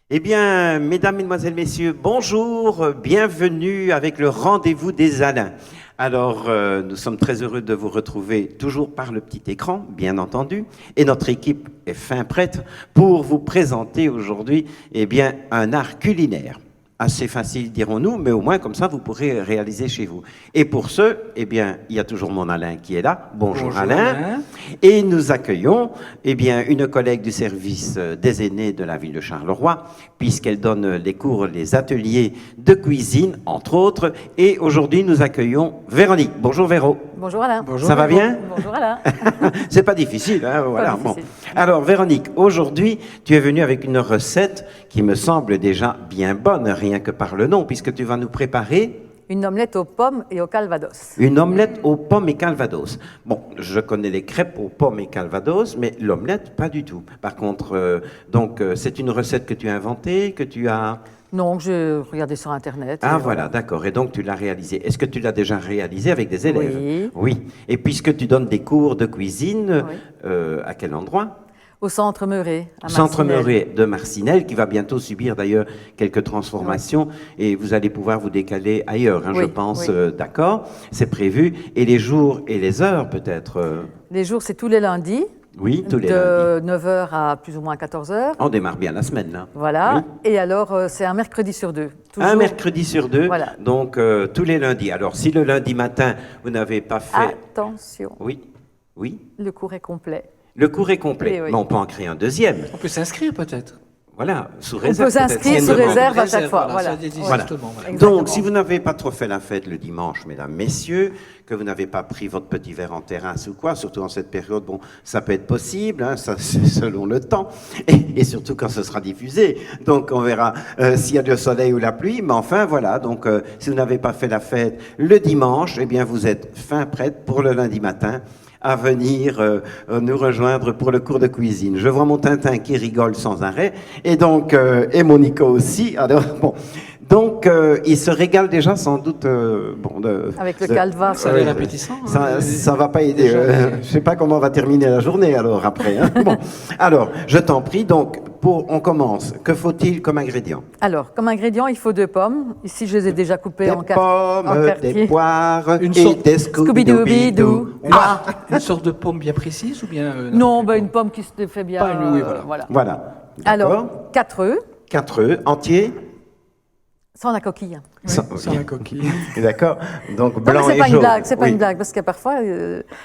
Eh bien, mesdames, mesdemoiselles, messieurs, bonjour, bienvenue avec le rendez-vous des Alains. Alors, nous sommes très heureux de vous retrouver toujours par le petit écran, bien entendu, et notre équipe est fin prête pour vous présenter aujourd'hui, eh bien, un art culinaire. Assez facile, dirons-nous, mais au moins comme ça, vous pourrez réaliser chez vous. Et pour ce, eh bien, il y a toujours mon Alain qui est là. Bonjour Alain. Et nous accueillons, eh bien, une collègue du service des aînés de la ville de Charleroi, puisqu'elle donne les cours, les ateliers de cuisine, entre autres. Et aujourd'hui, nous accueillons Véronique. Bonjour Véro. Bonjour Alain. Bonjour, ça va bien? Bonjour Alain. C'est pas difficile, hein, voilà. Pas difficile. Bon. Alors Véronique, aujourd'hui, tu es venue avec une recette qui me semble déjà bien bonne, rien que par le nom, puisque tu vas nous préparer... Une omelette aux pommes et au calvados. Une omelette aux pommes et calvados. Bon, je connais les crêpes aux pommes et calvados, mais l'omelette, pas du tout. Par contre, c'est une recette que tu as inventée, que tu as... Non, j'ai regardé sur Internet. Ah voilà, d'accord. Et donc tu l'as réalisée. Est-ce que tu l'as déjà réalisée avec des élèves? Oui. Oui. Et puisque tu donnes des cours de cuisine, Oui. À quel endroit? Au Centre Meuret, à Centre Marcinelle. Meuret de Marcinelle, qui va bientôt subir d'ailleurs quelques transformations, et vous allez pouvoir vous décaler ailleurs, hein, Oui, je pense, oui. d'accord, c'est prévu. Et les jours et les heures peut-être Les jours, c'est tous les lundis. Oui, tous les lundis. De 9h à plus ou moins 14h. On démarre bien la semaine, là. Voilà. Oui. Et alors, c'est un mercredi sur deux. Un mercredi sur deux, Voilà. donc tous les lundis. Alors, si le lundi matin, vous n'avez pas fait... Attention, Oui, oui. le cours est complet. Le cours est complet, Oui, oui. mais on peut en créer un deuxième. On peut s'inscrire peut-être. Voilà, sous On réserve. peut s'inscrire peut-être, s'il y a sous une demande. réserve à chaque fois. Voilà, Voilà. ça dit Voilà. justement, voilà. Exactement. Donc, si vous n'avez pas trop fait la fête le dimanche, mesdames, messieurs, que vous n'avez pas pris votre petit verre en terrasse ou quoi, surtout en cette période, bon, ça peut être possible, hein, ça c'est selon le temps, et surtout quand ce sera diffusé. Donc, on verra s'il y a le soleil ou la pluie, mais enfin, voilà. Donc, si vous n'avez pas fait la fête le dimanche, eh bien, vous êtes fin prête pour le lundi matin à venir nous rejoindre pour le cours de cuisine. Je vois mon Tintin qui rigole sans arrêt, et donc et mon Nico aussi. Alors bon, donc il se régale déjà sans doute. Avec le calva. Ça a l'air appétissant. Ça va pas aider. Je sais pas comment on va terminer la journée alors après. Hein. Bon, alors je t'en prie. Donc on commence. Que faut-il comme ingrédient? Alors, comme ingrédient, il faut 2 pommes. Ici, je les ai déjà coupées Des en pommes, quartier. des poires Une et sorte- des Scooby-Doo. Ah, une sorte de pomme bien précise ou bien Non, ben, une pomme qui se fait bien. Pas une- oui, voilà. Voilà. Alors, 4 œufs, 4 œufs entiers. sans la coquille. Sans- Sans la coquille. D'accord. Donc Non, mais blanc c'est et pas une jaune. blague, c'est pas Oui. une blague, parce que parfois,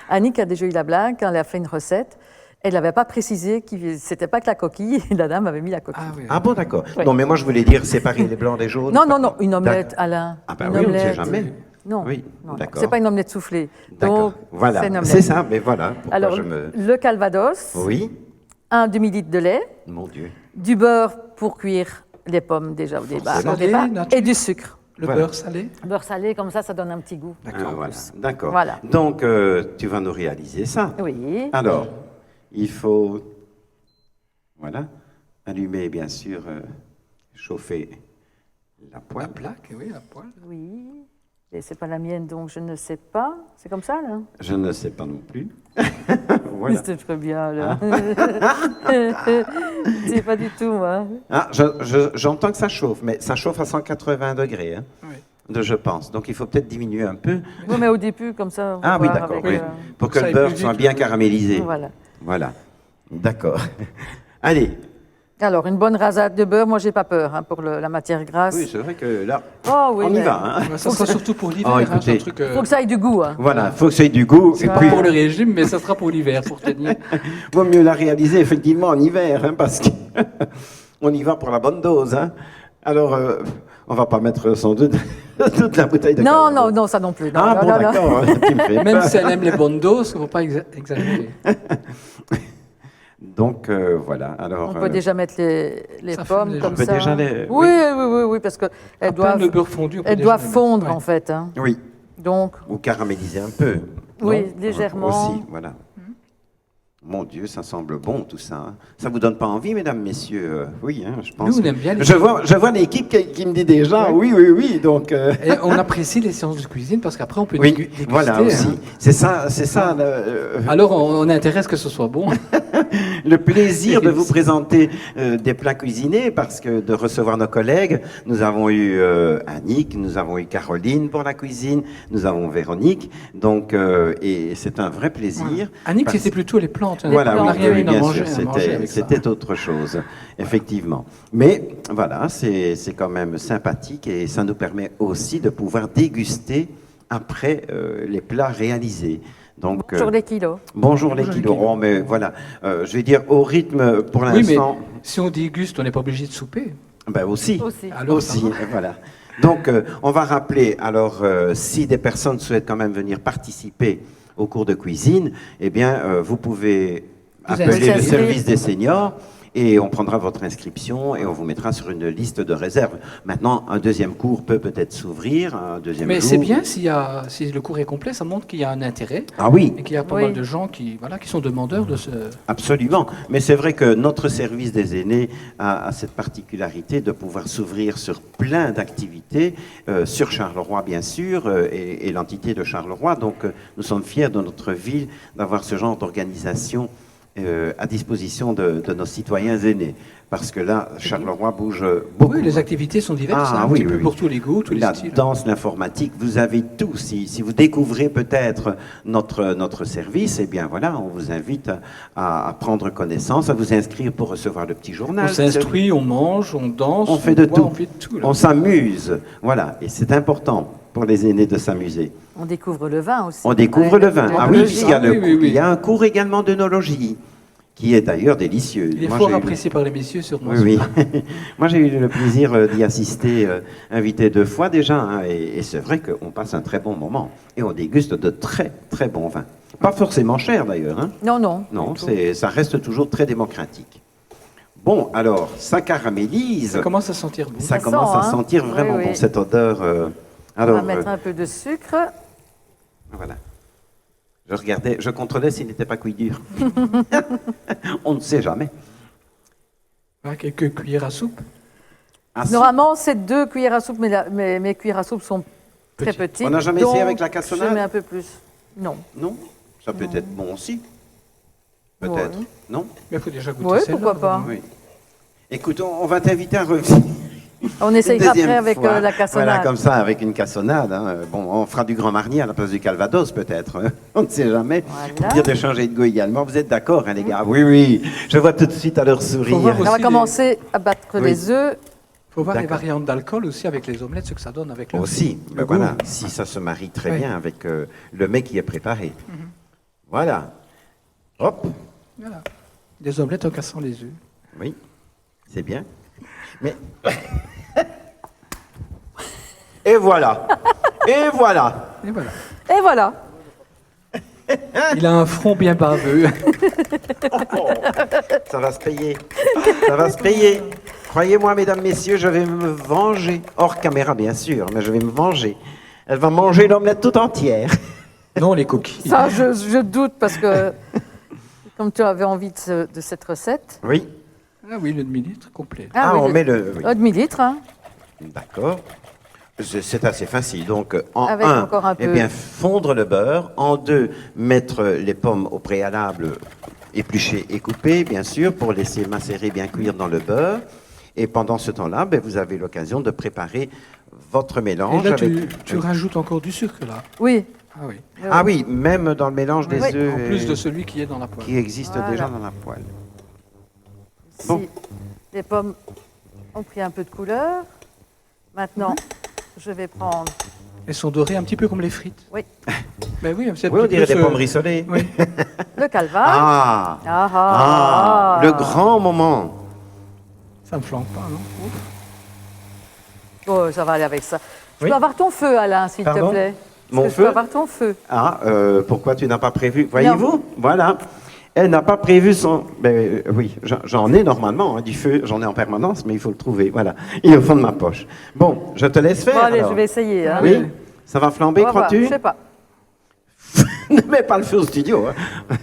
Annick a déjà eu la blague, quand elle a fait une recette, elle n'avait pas précisé que c'était pas que la coquille, et la dame avait mis la coquille. Ah oui. Ah bon, d'accord. Oui. Non, mais moi je voulais dire séparer les blancs des jaunes. Non, non, non, une omelette, D'accord. Alain. Ah ben Une oui, on ne sait omelette. jamais. Non, Oui, non, non, d'accord. c'est pas une omelette soufflée. D'accord. Donc, Voilà. c'est une omelette. C'est ça, mais voilà. Pourquoi Alors, je me... le calvados, Oui. un demi-litre de lait, Mon Dieu. du beurre pour cuire les pommes déjà au départ, Salé, nature. et du sucre. Le Voilà. beurre salé. Beurre salé, comme ça donne un petit goût. Ah, D'accord. voilà. D'accord. Voilà. Donc tu vas nous réaliser ça. Oui. Alors, il faut, voilà, allumer bien sûr, chauffer la La poêle. plaque, oui, la poêle. Oui. Et c'est pas la mienne, donc je ne sais pas. C'est comme ça, là? Je ne sais pas non plus. Voilà. C'était très bien, là. C'est pas du tout, moi. Ah, j'entends que ça chauffe, mais ça chauffe à 180 degrés, hein, Oui. je pense. Donc il faut peut-être diminuer un peu. Oui, mais au début, comme ça. on va Ah oui, voir d'accord, avec, oui. Pour que Ça le aille beurre plus soit vite, bien oui. caramélisé. Voilà. Voilà. D'accord. Allez. Alors, une bonne rasade de beurre, moi, j'ai pas peur hein, pour la matière grasse. Oui, c'est vrai que là, Oh oui, on y mais va. Hein. Ça sera surtout pour l'hiver. Oh, hein, écoutez. c'est un truc, faut que ça ait du goût. Hein. Voilà, il faut que ça ait du goût. c'est Et pas puis, pour le régime, mais ça sera pour l'hiver, pour tenir. vaut mieux la réaliser effectivement en hiver, hein, parce qu'on y va pour la bonne dose. Hein. Alors, on va pas mettre sans doute toute la bouteille de Non, Calvados. non, non, ça non plus. Non, Ah non, bon, non, non. d'accord, tu me fais Même peur. si elle aime les bonnes doses, il ne faut pas exagérer. Donc, voilà. Alors, On peut déjà mettre les Ça pommes fume déjà. comme On peut ça. déjà les- Oui, oui, oui, oui, parce qu'elles À peine doivent, le beurre fondu, on peut elles déjà doivent le mettre. fondre, Ouais. en fait. Hein. Oui, Donc, ou caraméliser un peu. Oui, non légèrement. Aussi, voilà. Mon Dieu, ça semble bon tout ça. Hein. Ça vous donne pas envie, mesdames, messieurs? Oui, hein, je pense. Nous, on aime bien les Je vois l'équipe qui me dit déjà oui, oui, oui. Donc, Et on apprécie les séances de cuisine parce qu'après, on peut oui, déguster. voilà aussi. Hein. C'est ça. Alors, on a intérêt à ce que ce soit bon. Le plaisir de vous présenter des plats cuisinés parce que de recevoir nos collègues. Nous avons eu Annick, nous avons eu Caroline pour la cuisine, nous avons Véronique. Donc, et c'est un vrai plaisir. Annick, parce- c'était plutôt les plantes. Hein. Voilà, on n'a oui, rien oui, eu à bien manger, sûr, à manger avec ça. c'était autre chose, effectivement. Mais voilà, c'est quand même sympathique et ça nous permet aussi de pouvoir déguster après les plats réalisés. Donc, Bonjour les kilos. bonjour les Bonjour les kilos. kilos. Oh, mais voilà, je vais dire au rythme pour Oui, mais l'instant. si on déguste, on n'est pas obligé de souper. Ben aussi. Aussi. Alors, Aussi, ça va. voilà. Donc, on va rappeler, alors, si des personnes souhaitent quand même venir participer au cours de cuisine, eh bien, vous pouvez Vous appeler le inscrire. service des seniors et on prendra votre inscription et on vous mettra sur une liste de réserve. Maintenant, un deuxième cours peut peut-être s'ouvrir, un deuxième Mais jour. c'est bien si le cours est complet, ça montre qu'il y a un intérêt Ah oui, et qu'il y a pas Oui. mal de gens qui sont demandeurs de ce. absolument. Mais c'est vrai que notre service des aînés a cette particularité de pouvoir s'ouvrir sur plein d'activités, sur Charleroi bien sûr, et l'entité de Charleroi. Donc nous sommes fiers de notre ville d'avoir ce genre d'organisation à disposition de nos citoyens aînés. Parce que là, Charleroi bouge beaucoup. Oui, les activités sont diverses, Ah, hein, un oui, petit peu oui, pour oui. tous les goûts, tous les La styles. danse, l'informatique, vous avez tout. Si vous découvrez peut-être notre service, eh bien voilà, on vous invite à prendre connaissance, à vous inscrire pour recevoir le petit On journal. s'instruit, on mange, on danse, On fait de boit, tout. on fait de tout. là. On s'amuse. Voilà, et c'est important pour les aînés de s'amuser. On découvre le vin aussi. On découvre Ouais, le vin. Ah oui, l'œnologie. puisqu'il y a Ah oui, oui, oui. il y a un cours également d'œnologie, qui est d'ailleurs délicieux. Il est Moi, fort j'ai eu- apprécié par les messieurs, sûrement. Oui, oui. Moi, j'ai eu le plaisir d'y assister, invité 2 fois déjà, hein, et c'est vrai qu'on passe un très bon moment. Et on déguste de très, très bons vins. Pas forcément cher d'ailleurs, hein. Non, non. Non, du tout. ça reste toujours très démocratique. Bon, alors, ça caramélise. Ça commence à sentir bon. Ça Ça commence sent, à hein. sentir vraiment Oui, bon, oui. cette odeur. On Alors, va mettre un peu de sucre. voilà. Je contrôlais s'il n'était pas cuit dur. On ne sait jamais. Voilà, quelques cuillères à soupe. Ah, si. Normalement, c'est 2 cuillères à soupe, mais mes cuillères à soupe sont très Petit. petites. On n'a jamais essayé donc avec la cassonade? Je mets un peu plus. Non. Non? Ça peut être bon aussi. Peut-être. Ouais. Non? Mais il faut déjà goûter Oui, celle-là, pourquoi pas. vraiment. Oui. Écoute, on va t'inviter à revenir. On une essayera deuxième après avec fois. la cassonade. Voilà, comme ça, avec une cassonade. Hein. Bon, on fera du Grand Marnier à la place du Calvados, peut-être. On ne sait jamais. Voilà. Pour dire de changer de goût également. Vous êtes d'accord, hein, les gars? Oui, oui. Je vois tout de suite à leur sourire. voir On va aussi commencer à battre Oui. les œufs. Il faut voir les D'accord. variantes d'alcool aussi avec les omelettes, ce que ça donne avec le Aussi, le ben goût. voilà, si ça se marie très Oui. bien avec le mets qui est préparé. Voilà. Hop, Voilà. Des omelettes en cassant les œufs. oui, c'est bien. Mais. Et voilà. Et voilà. Et voilà. Et voilà. Il a un front bien baveux. Ça va se payer. Ça va se payer. Croyez-moi, mesdames, messieurs, je vais me venger. Hors caméra, bien sûr, mais je vais me venger. Elle va manger l'omelette toute entière. Non, les coquilles. Ça, je doute parce que, comme tu avais envie de cette recette. Oui. Ah oui, le demi-litre complet. Ah, oui, on met le. oui. demi-litre, hein. D'accord. C'est assez facile. Donc, en Avec 1, encore un eh peu. bien, fondre le beurre. En 2, mettre les pommes au préalable, épluchées et coupées, bien sûr, pour laisser macérer, bien cuire dans le beurre. Et pendant ce temps-là, ben, vous avez l'occasion de préparer votre Et mélange. là, avec... tu rajoutes encore du sucre, là. Oui. Ah oui. Ah oui, même dans le mélange des Oui. œufs En plus de celui qui est dans la poêle. qui existe Voilà. déjà dans la poêle. Si Bon. les pommes ont pris un peu de couleur, maintenant, je vais prendre. Elles sont dorées un petit peu comme les frites. Oui. Ben oui, c'est un Oui, on petit dirait peu des ce- pommes rissolées. Oui. Le calva. Ah, Ah, ah, le grand moment. Ça me flanque pas, non? Oh, ça va aller avec ça. Je Oui. peux avoir ton feu, Alain, s'il te Pardon plaît. Est-ce Mon que je feu peux avoir ton feu. Ah, pourquoi tu n'as pas prévu? Voyez-vous? Voilà. Elle n'a pas prévu son... Ben, oui, j'en ai normalement, hein, du feu, j'en ai en permanence, mais il faut le trouver. Voilà, il est au fond de ma poche. Bon, je te laisse faire. Bon, allez, alors. je vais essayer. Hein. Oui? Ça va flamber, On va voir, crois-tu? Je sais pas. Ne mets pas le feu au studio. Hein.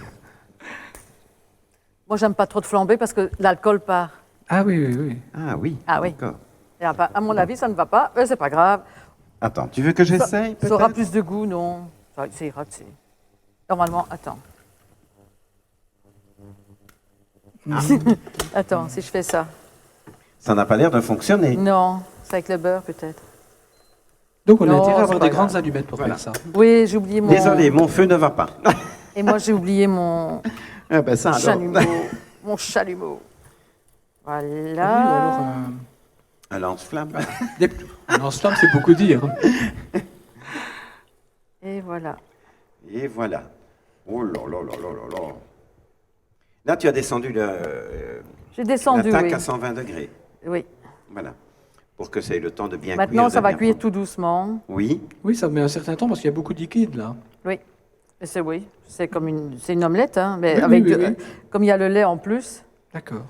Moi, j'aime pas trop de flamber parce que l'alcool part. Ah oui, oui, oui. Ah oui. Ah oui. D'accord. Et à mon avis, ça ne va pas. C'est pas grave. Attends, tu veux que j'essaye Ça aura peut-être? plus de goût, non? Ça ira, tu sais. Normalement, attends. Attends, si je fais ça. Ça n'a pas l'air de fonctionner. Non, c'est avec le beurre peut-être. Donc on a Non, intérêt à c'est avoir pas des grave. grandes allumettes pour Voilà. faire ça. Oui, j'ai oublié mon... Désolé, mon feu ne va pas. Et moi, j'ai oublié mon Ah ben ça alors. chalumeau. Mon chalumeau. Ah oui, ou Voilà. alors Un lance-flamme. un lance-flamme, c'est beaucoup dire. Et voilà. Et voilà. Oh là là là là là là. Là, tu as descendu J'ai descendu, l'attaque oui. à 120 degrés. Oui. Voilà. Pour que ça ait le temps de bien cuire. Maintenant, de ça va bien cuire prendre. tout doucement. Oui. Oui, ça met un certain temps parce qu'il y a beaucoup de liquide là. Oui. Et c'est oui. C'est comme une omelette, hein, mais Oui, avec oui, oui, oui. comme il y a le lait en plus, D'accord.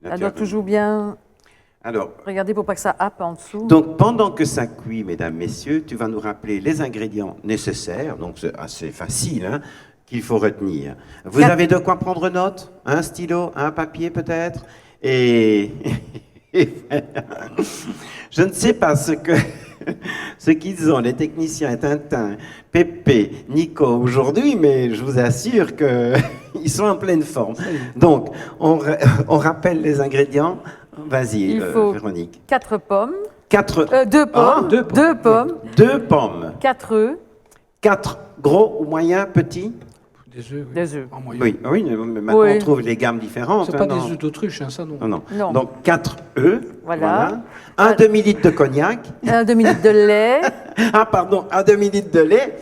Là, elle tu doit as- toujours bien Alors, regarder pour pas que ça happe en dessous. donc pendant que ça cuit, mesdames, messieurs, tu vas nous rappeler les ingrédients nécessaires. Donc c'est assez facile, hein, qu'il faut retenir. Vous Quatre- avez de quoi prendre note? Un stylo, un papier peut-être? Et je ne sais pas ce qu'ils ont, les techniciens Tintin, Pépé, Nico aujourd'hui, mais je vous assure qu'ils sont en pleine forme. Donc, on rappelle les ingrédients. Vas-y, Il faut Véronique. 4 pommes, 4 2 pommes, deux pommes. 2 pommes, 2 pommes, 4 œufs, 4 gros ou moyens, petits? Des œufs, oui. des œufs. En moyenne. Oui, oui, mais maintenant Oui. on trouve les gammes différentes. C'est hein, pas non. des œufs d'autruche, hein, ça non. Non, non. Non. Donc 4 œufs. Voilà. Un demi-litre de cognac. un demi-litre de lait, Ah, pardon, un demi-litre de lait.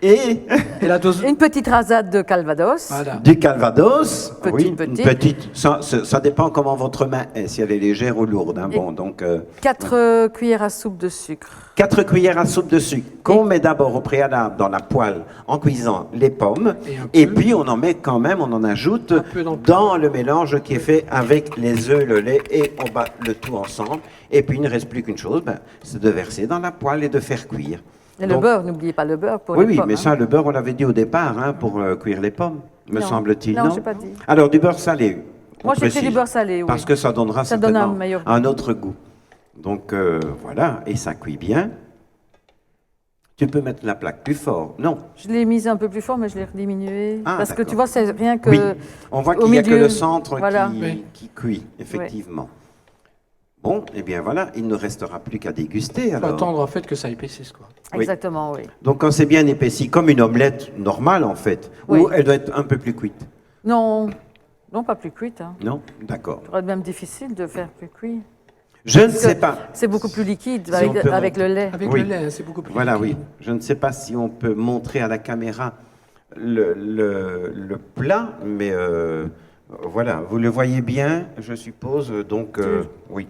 Et Et la dose. une petite rasade de calvados, Voilà. du calvados. Petite, oui, petite. Une petite. Ça dépend comment votre main est, si elle est légère ou lourde. Hein. Et- Bon, donc 4 cuillères à soupe de sucre. 4 cuillères à soupe de sucre qu'on met d'abord au préalable dans la poêle en cuisant les pommes. Et un peu. Et puis on en met quand même, on en ajoute Un peu dans le dans le mélange qui est fait avec les œufs, le lait et on bat le tout ensemble. Et puis il ne reste plus qu'une chose, c'est de verser dans la poêle et de faire cuire. Et le Donc- beurre, n'oubliez pas le beurre pour Oui, les oui, pommes. mais hein. ça, le beurre, on l'avait dit au départ, hein, pour cuire les pommes, me Non. semble-t-il. Non, Non, j'ai pas dit. Alors, du beurre salé. on Moi, j'ai fait précise, du beurre salé, oui. Parce que ça donnera Ça donne un certainement meilleur goût. un autre goût. Donc, voilà, et ça cuit bien. Tu peux mettre la plaque plus fort. Non. Je l'ai mise un peu plus fort, mais je l'ai diminuée. Ah, parce que d'accord. tu vois, c'est rien que... Oui, on voit au qu'il n'y a que milieu, le centre voilà. Oui. qui cuit, effectivement. Bon, eh bien voilà, il ne restera plus qu'à déguster. Il faut Alors. attendre en fait que ça épaississe quoi. Oui. Exactement, oui. Donc, quand c'est bien épaissi, comme une omelette normale, en fait, Oui. ou elle doit être un peu plus cuite. Non, non, pas plus cuite. Hein. Non? D'accord. Ça serait même difficile de faire plus cuit. Je ne Parce sais que pas. C'est beaucoup plus liquide Si avec, on peut avec le monter. lait. Avec Oui. le lait, hein, c'est beaucoup plus. Voilà, oui. liquide. Je ne sais pas si on peut montrer à la caméra le plat, mais voilà, vous le voyez bien, je suppose. Donc, oui.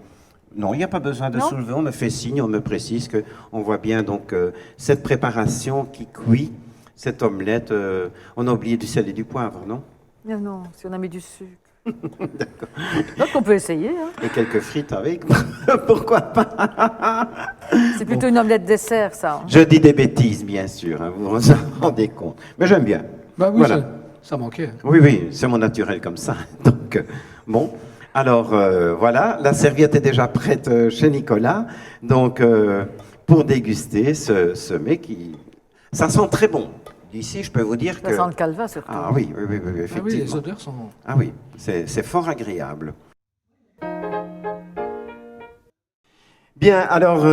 Non, il n'y a pas besoin de Non. soulever. On me fait signe, on me précise que on voit bien donc cette préparation qui cuit, cette omelette. On a oublié du sel et du poivre, non? Non, non, si on a mis du sucre. Donc on peut essayer. Hein. Et quelques frites avec. Pourquoi pas? C'est plutôt une omelette dessert, ça. hein. Je dis des bêtises, bien sûr. Hein, vous vous en rendez compte. Mais j'aime bien. Bah oui, Voilà. ça manquait. Oui, oui, c'est mon naturel comme ça. Donc, bon. Alors, voilà, la serviette est déjà prête chez Nicolas. Donc, pour déguster ce mets qui... Ça sent très bon. D'ici, je peux vous dire Ça que... sent le calva, surtout. Ah oui, oui, oui, oui, Ah oui, effectivement. les odeurs sont. Ah oui, c'est fort agréable. Bien, alors,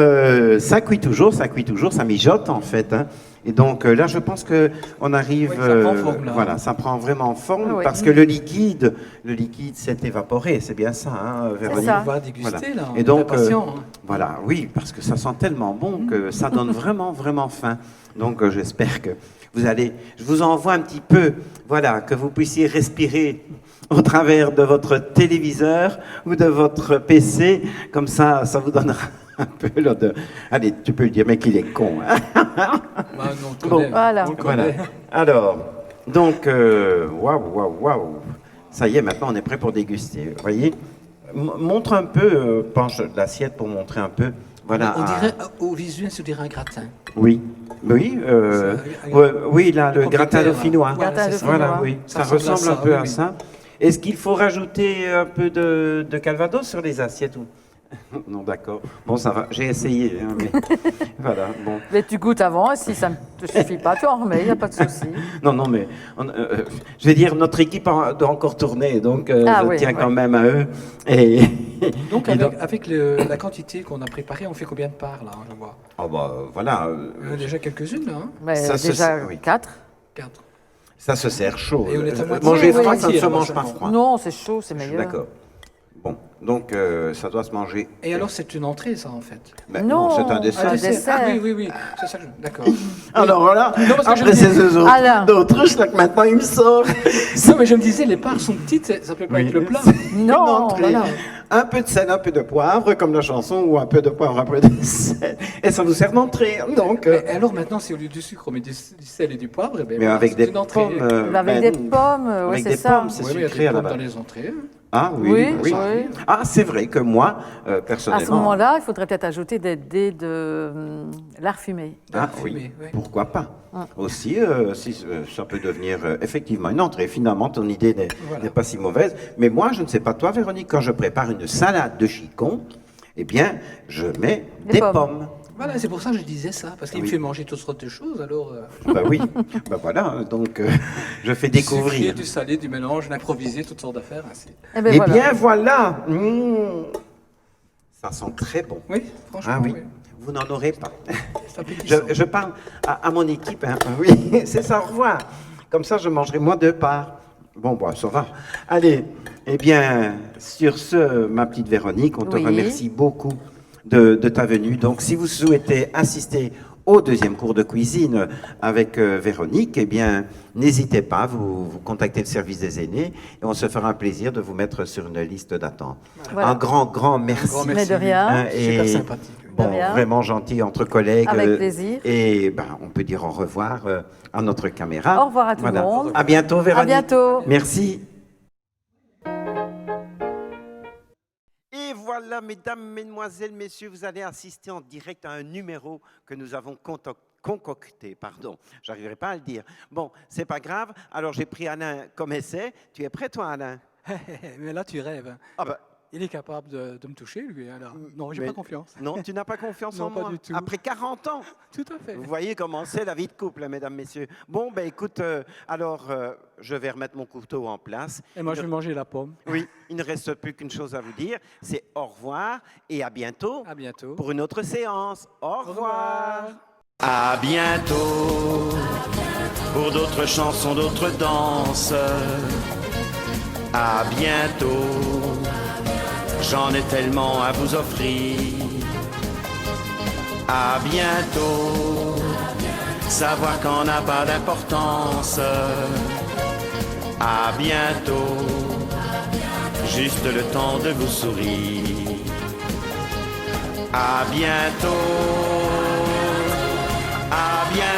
ça cuit toujours, ça mijote en fait. Hein. Et donc là, je pense qu'on arrive... Oui, ça prend forme, là. Voilà, ça prend vraiment forme Ah oui. parce que le liquide s'est évaporé, c'est bien ça, hein, Véronique? ça. On va déguster Voilà. là. On Et est donc, impatient, hein. voilà, oui, parce que ça sent tellement bon que ça donne vraiment, vraiment faim. Donc, j'espère que vous allez... Je vous envoie un petit peu, voilà, que vous puissiez respirer au travers de votre téléviseur ou de votre PC. Comme ça vous donnera un peu l'odeur. Allez, tu peux le dire, mec, il est con. Hein. Bah, non, on le Bon. connaît. Voilà. On le Voilà. connaît. Alors, donc, waouh. Ça y est, maintenant, on est prêt pour déguster. Vous voyez? Montre un peu, penche l'assiette pour montrer un peu. Voilà. On ah, dirait, au visuel, on dirait un gratin. Oui. Oui, Ça- oui, là, le Le gratin comté, là. dauphinois. Voilà, Gratin c'est ça. dauphinois. Voilà, oui. Ça Ça ressemble ressemble à un ça, peu oui, à oui. ça. Est-ce qu'il faut rajouter un peu de calvados sur les assiettes ou... Non, d'accord. Bon, ça va. J'ai essayé. Hein, mais... voilà, bon. Mais tu goûtes avant, et si ça ne te suffit pas, tu en remets, il n'y a pas de souci. Non, non, mais je vais dire, notre équipe doit encore tourner, donc je tiens quand même à eux. Et, Donc, avec la quantité qu'on a préparée, on fait combien de parts, là, je vois? Oh, bah, voilà. Déjà quelques-unes, là, hein? Mais Ça, déjà oui. 4. 4. Ça se sert chaud. Et on est à moitié, Manger oui, froid, oui, ça ne oui, se mange seulement. pas froid. Non, c'est chaud, c'est Je suis meilleur. d'accord. Bon, donc ça doit se manger. Et alors, c'est une entrée, ça, en fait? Ben, Non, c'est un dessert. un dessert. Ah oui, oui, oui, c'est ça que d'accord. Alors voilà, Non, parce que après je me ces deux autres Alain. d'autruche, là que maintenant il me sort. Non, mais je me disais, les parts sont petites, ça peut pas Oui. être le plat. Non, entrée. voilà. Un peu de sel, un peu de poivre, comme la chanson, ou un peu de poivre, un peu de sel. Et ça vous sert d'entrée. Donc, Mais alors maintenant, si au lieu du sucre, on met du sel et du poivre, eh ben, mais voilà, avec c'est des une entrée. pommes. Mais avec ben, des pommes, ouais, avec c'est des ça. pommes, c'est Oui, mais il y a sucré à des la pommes dans base. les entrées. Ah oui, Oui, oui. oui. Ah, c'est vrai que moi, À personnellement. ce moment-là, il faudrait peut-être ajouter des dés de lard fumé. Ah de oui, fumée, oui. pourquoi pas. Ah. Aussi, si, ça peut devenir effectivement une entrée. Finalement, ton idée n'est Voilà. n'est pas si mauvaise. Mais moi, je ne sais pas toi, Véronique, quand je prépare une salade de chicon, eh bien, je mets Des des pommes. pommes. Voilà, c'est pour ça que je disais ça, parce qu'il Oui. me fait manger toutes sortes de choses, alors... Bah oui, bah voilà, donc je fais Du découvrir. sucré, du salé, du mélange, d'improviser, toutes sortes d'affaires. Ainsi. Eh ben Eh voilà. bien, voilà. Ça sent très bon. Oui, franchement, Ah oui, oui. vous n'en aurez pas. C'est appétissant. Je parle à mon équipe. Hein. Oui, c'est ça, au revoir. Comme ça, je mangerai moins de parts. Bon, bah, ça va. Allez, eh bien, sur ce, ma petite Véronique, on te Oui. remercie beaucoup de ta venue. Donc, si vous souhaitez assister au deuxième cours de cuisine avec Véronique, eh bien, n'hésitez pas, vous contactez le service des aînés et on se fera un plaisir de vous mettre sur une liste d'attente. Voilà. Un grand merci. grand Mais merci. de rien. Hein, Super et sympathique. oui. bon, De rien. vraiment gentil entre collègues. Avec plaisir. Et ben, on peut dire au revoir à notre caméra. Au revoir à tout le monde. À bientôt, Véronique. À bientôt. Merci. Et voilà, mesdames, mesdemoiselles, messieurs, vous allez assister en direct à un numéro que nous avons concocté. Pardon, j'arriverai pas à le dire. Bon, c'est pas grave. Alors, j'ai pris Alain comme essai. Tu es prêt, toi, Alain? Mais là, tu rêves. Ah ben, Il est capable de me toucher, lui. Alors. Non, j'ai mais- pas confiance. non, tu n'as pas confiance Non, en pas moi? du tout. Après 40 ans? Tout à fait. Vous voyez comment c'est la vie de couple, hein, mesdames, messieurs. Bon, ben écoute, alors je vais remettre mon couteau en place. Et moi, je vais manger la pomme. Oui, il ne reste plus qu'une chose à vous dire, c'est au revoir et à bientôt À bientôt. pour une autre séance. Au revoir. revoir. À bientôt pour d'autres chansons, d'autres danses. À bientôt, j'en ai tellement à vous offrir. À bientôt, savoir qu'on n'a pas d'importance. À bientôt, juste le temps de vous sourire. À bientôt, à bientôt.